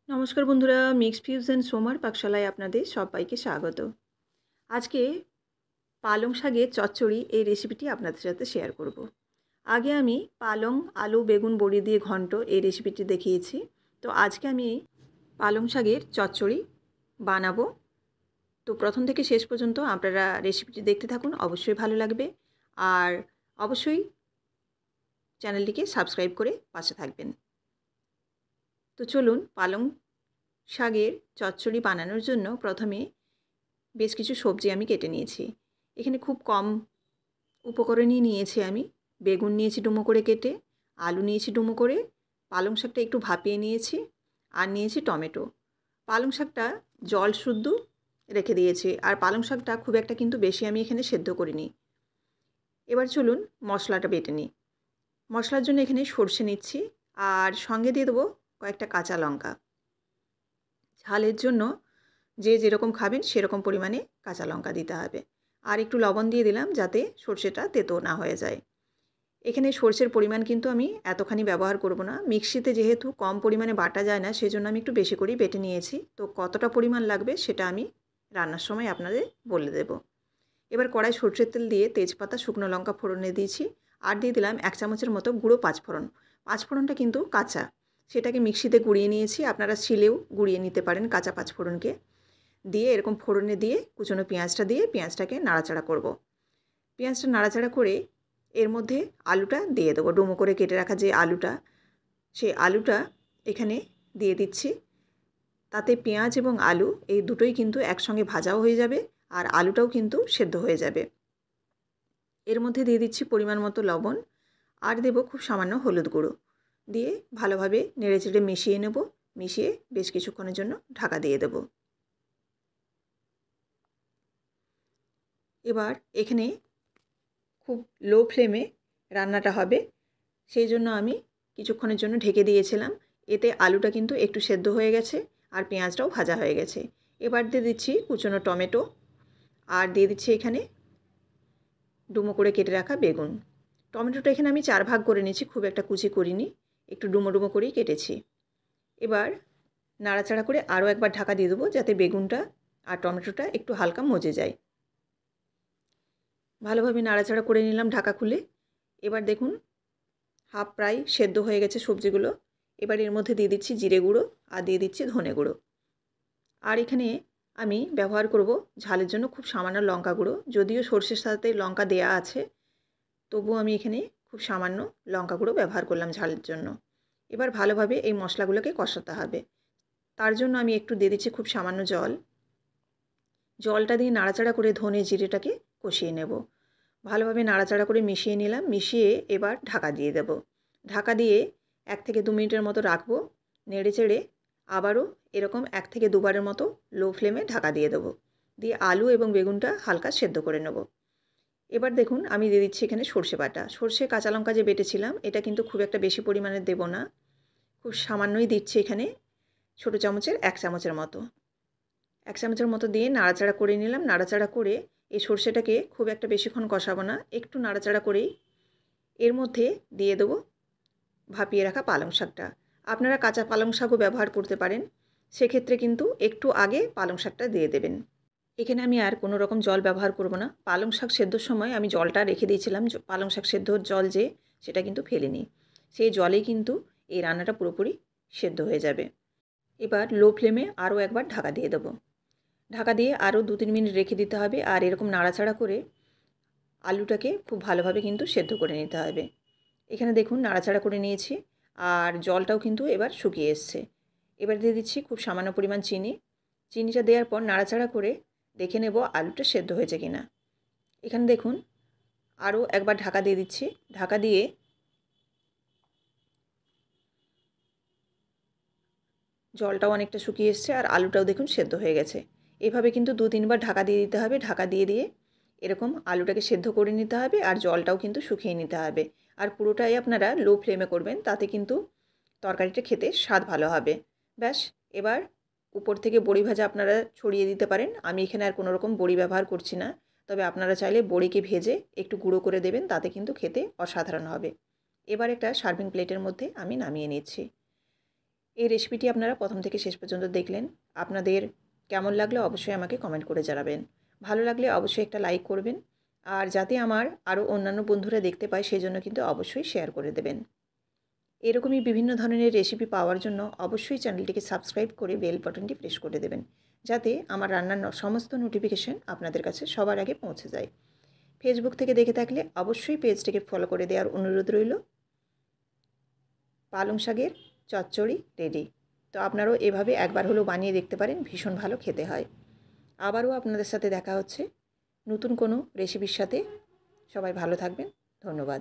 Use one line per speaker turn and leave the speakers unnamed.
নমস্কার বন্ধুরা, mixed fusion সোমার পাকশালায় আপনাদের সবাইকে স্বাগত। আজকে পালং শাকের চচ্চড়ি এই রেসিপিটি আপনাদের সাথে শেয়ার করব। আগে আমি পালং, আলু, বেগুন বড়ি দিয়ে ঘন্ট এই রেসিপিটি দেখিয়েছি। তো আজকে আমি পালং শাকের চচ্চড়ি বানাবো। তো প্রথম থেকে শেষ পর্যন্ত আপনারা রেসিপিটি দেখতে থাকুন, অবশ্যই ভালো লাগবে। আর অবশ্যই চ্যানেলটিকে সাবস্ক্রাইব করে পাশে থাকবেন। তো চলুন, পালং শাকের চচ্চড়ি বানানোর জন্য প্রথমে বেশ কিছু সবজি আমি কেটে নিয়েছি। এখানে খুব কম উপকরণই নিয়েছি আমি। বেগুন নিয়েছি ডুমো করে কেটে, আলু নিয়েছি ডুমো করে, পালং শাকটা একটু ভাপিয়ে নিয়েছি, আর নিয়েছি টমেটো। পালং শাকটা জল শুদ্ধ রেখে দিয়েছি, আর পালং শাকটা খুব একটা কিন্তু বেশি আমি এখানে সেদ্ধ করিনি। এবার চলুন মশলাটা বেটে নিই। মশলার জন্য এখানে সর্ষে নিচ্ছি, আর সঙ্গে দিয়ে দেবো কয়েকটা কাঁচা লঙ্কা। ঝালের জন্য যে যেরকম খাবেন সেরকম পরিমাণে কাঁচা লঙ্কা দিতে হবে। আর একটু লবণ দিয়ে দিলাম যাতে সর্ষেটা তেতো না হয়ে যায়। এখানে সর্ষের পরিমাণ কিন্তু আমি এতখানি ব্যবহার করব না। মিক্সিতে যেহেতু কম পরিমাণে বাটা যায় না, সেজন্য আমি একটু বেশি করেই বেটে নিয়েছি। তো কতটা পরিমাণ লাগবে সেটা আমি রান্নার সময় আপনাদের বলে দেব। এবার কড়াই সর্ষের তেল দিয়ে তেজপাতা, শুকনো লঙ্কা ফোড়নে দিয়েছি, আর দিয়ে দিলাম 1 চামচের মতো গুঁড়ো পাঁচফোড়ন। পাঁচফোড়নটা কিন্তু কাঁচা, সেটাকে মিক্সিতে গুঁড়িয়ে নিয়েছি। আপনারা শিলেও গুঁড়িয়ে নিতে পারেন কাঁচা পাঁচফোড়নকে। দিয়ে এরকম ফোড়নে দিয়ে কুচনো পেঁয়াজটা দিয়ে পেঁয়াজটাকে নাড়াচাড়া করব। পেঁয়াজটা নাড়াচাড়া করে এর মধ্যে আলুটা দিয়ে দেবো। ডুমো করে কেটে রাখা যে আলুটা, সেই আলুটা এখানে দিয়ে দিচ্ছি। তাতে পেঁয়াজ এবং আলু এই দুটোই কিন্তু একসঙ্গে ভাজাও হয়ে যাবে, আর আলুটাও কিন্তু সেদ্ধ হয়ে যাবে। এর মধ্যে দিয়ে দিচ্ছি পরিমাণ মতো লবণ, আর দেবো খুব সামান্য হলুদ গুঁড়ো। দিয়ে ভালোভাবে নেড়েচেড়ে মিশিয়ে নেব। মিশিয়ে বেশ কিছুক্ষণের জন্য ঢাকা দিয়ে দেব। এবার এখানে খুব লো ফ্লেমে রান্নাটা হবে, সেই জন্য আমি কিছুক্ষণের জন্য ঢেকে দিয়েছিলাম। এতে আলুটা কিন্তু একটু সেদ্ধ হয়ে গেছে, আর পেঁয়াজটাও ভাজা হয়ে গেছে। এবার দিয়ে দিচ্ছি কুচনো টমেটো, আর দিয়ে দিচ্ছি এখানে ডুমো করে কেটে রাখা বেগুন। টমেটোটা এখানে আমি 4 ভাগ করে নিয়েছি, খুব একটা কুচি করিনি, একটু ডুমো ডুমো করেই কেটেছি। এবার নাড়াচাড়া করে আরও একবার ঢাকা দিয়ে দেবো, যাতে বেগুনটা আর টমেটোটা একটু হালকা মজে যায়। ভালোভাবে নাড়াচাড়া করে নিলাম ঢাকা খুলে। এবার দেখুন হাফ প্রায় সেদ্ধ হয়ে গেছে সবজিগুলো। এবার এর মধ্যে দিয়ে দিচ্ছি জিরে গুঁড়ো, আর দিয়ে দিচ্ছি ধনে গুঁড়ো। আর এখানে আমি ব্যবহার করব ঝালের জন্য খুব সামান্য লঙ্কা গুঁড়ো। যদিও সর্ষের সাথে লঙ্কা দেয়া আছে, তবুও আমি এখানে খুব সামান্য লঙ্কা গুঁড়ো ব্যবহার করলাম ঝালের জন্য। এবার ভালোভাবে এই মশলাগুলোকে কষাতে হবে। তার জন্য আমি একটু দিয়ে দিচ্ছি খুব সামান্য জল। জলটা দিয়ে নাড়াচাড়া করে ধনে জিরেটাকে কষিয়ে নেব। ভালোভাবে নাড়াচাড়া করে মিশিয়ে নিলাম। মিশিয়ে এবার ঢাকা দিয়ে দেব। ঢাকা দিয়ে 1 থেকে 2 মিনিটের মতো রাখবো। নেড়েচেড়ে আবারও এরকম 1 থেকে 2 বারের মতো লো ফ্লেমে ঢাকা দিয়ে দেবো। দিয়ে আলু এবং বেগুনটা হালকা সেদ্ধ করে নেব। এবার দেখুন আমি দিয়ে দিচ্ছি এখানে সর্ষে বাটা। সর্ষে কাঁচা লঙ্কা যে বেটেছিলাম, এটা কিন্তু খুব একটা বেশি পরিমাণে দেব না, খুব সামান্যই দিচ্ছি এখানে। ছোটো চামচের 1 চামচের মতো, 1 চামচের মতো দিয়ে নাড়াচাড়া করে নিলাম। নাড়াচাড়া করে এই সর্ষেটাকে খুব একটা বেশিক্ষণ কষাবো না, একটু নাড়াচাড়া করেই এর মধ্যে দিয়ে দেবো ভাপিয়ে রাখা পালং শাকটা। আপনারা কাঁচা পালং শাকও ব্যবহার করতে পারেন, সেক্ষেত্রে কিন্তু একটু আগে পালং শাকটা দিয়ে দেবেন। এখানে আমি আর কোনো রকম জল ব্যবহার করব না। পালং শাক সেদ্ধর সময় আমি জলটা রেখে দিয়েছিলাম, পালং শাক সেদ্ধর জল যে, সেটা কিন্তু ফেলিনি। সেই জলেই কিন্তু এই রান্নাটা পুরোপুরি সেদ্ধ হয়ে যাবে। এবার লো ফ্লেমে আরও একবার ঢাকা দিয়ে দেবো। ঢাকা দিয়ে আরও 2-3 মিনিট রেখে দিতে হবে, আর এরকম নাড়াচাড়া করে আলুটাকে খুব ভালোভাবে কিন্তু সেদ্ধ করে নিতে হবে। এখানে দেখুন নাড়াচাড়া করে নিয়েছি, আর জলটাও কিন্তু এবার শুকিয়ে এসছে। এবার দিয়ে দিচ্ছি খুব সামান্য পরিমাণ চিনি। চিনিটা দেওয়ার পর নাড়াচাড়া করে দেখে নেব আলুটা সেদ্ধ হয়েছে কিনা। এখানে দেখুন আরও একবার ঢাকা দিয়ে দিচ্ছি। ঢাকা দিয়ে জলটাও অনেকটা শুকিয়ে এসছে, আর আলুটাও দেখুন সেদ্ধ হয়ে গেছে। এভাবে কিন্তু 2-3 বার ঢাকা দিয়ে দিতে হবে। ঢাকা দিয়ে দিয়ে এরকম আলুটাকে সেদ্ধ করে নিতে হবে, আর জলটাও কিন্তু শুকিয়ে নিতে হবে। আর পুরোটাই আপনারা লো ফ্লেমে করবেন, তাতে কিন্তু তরকারিটা খেতে স্বাদ ভালো হবে। ব্যাস, এবার উপর থেকে বড়ি ভাজা আপনারা ছড়িয়ে দিতে পারেন। আমি এখানে আর কোনো রকম বড়ি ব্যবহার করছি না, তবে আপনারা চাইলে বড়িকে ভেজে একটু গুঁড়ো করে দেবেন, তাতে কিন্তু খেতে অসাধারণ হবে। এবার একটা সার্ভিং প্লেটের মধ্যে আমি নামিয়ে নিচ্ছি। এই রেসিপিটি আপনারা প্রথম থেকে শেষ পর্যন্ত দেখলেন। আপনাদের কেমন লাগলো অবশ্যই আমাকে কমেন্ট করে জানাবেন। ভালো লাগলে অবশ্যই একটা লাইক করবেন। আর যাতে আমার আরও অন্যান্য বন্ধুরা দেখতে পায় সেজন্য কিন্তু অবশ্যই শেয়ার করে দেবেন। এরকমই বিভিন্ন ধরনের রেসিপি পাওয়ার জন্য অবশ্যই চ্যানেলটিকে সাবস্ক্রাইব করে বেল বাটনটি প্রেস করে দেবেন, যাতে আমার রান্নার সমস্ত নোটিফিকেশন আপনাদের কাছে সবার আগে পৌঁছে যায়। ফেসবুক থেকে দেখে থাকলে অবশ্যই পেজটিকে ফলো করে দেওয়ার অনুরোধ রইল। পালং শাকের চচ্চড়ি রেডি। তো আপনারাও এভাবে একবার হলেও বানিয়ে দেখতে পারেন, ভীষণ ভালো খেতে হয়। আবারও আপনাদের সাথে দেখা হচ্ছে নতুন কোনো রেসিপির সাথে। সবাই ভালো থাকবেন। ধন্যবাদ।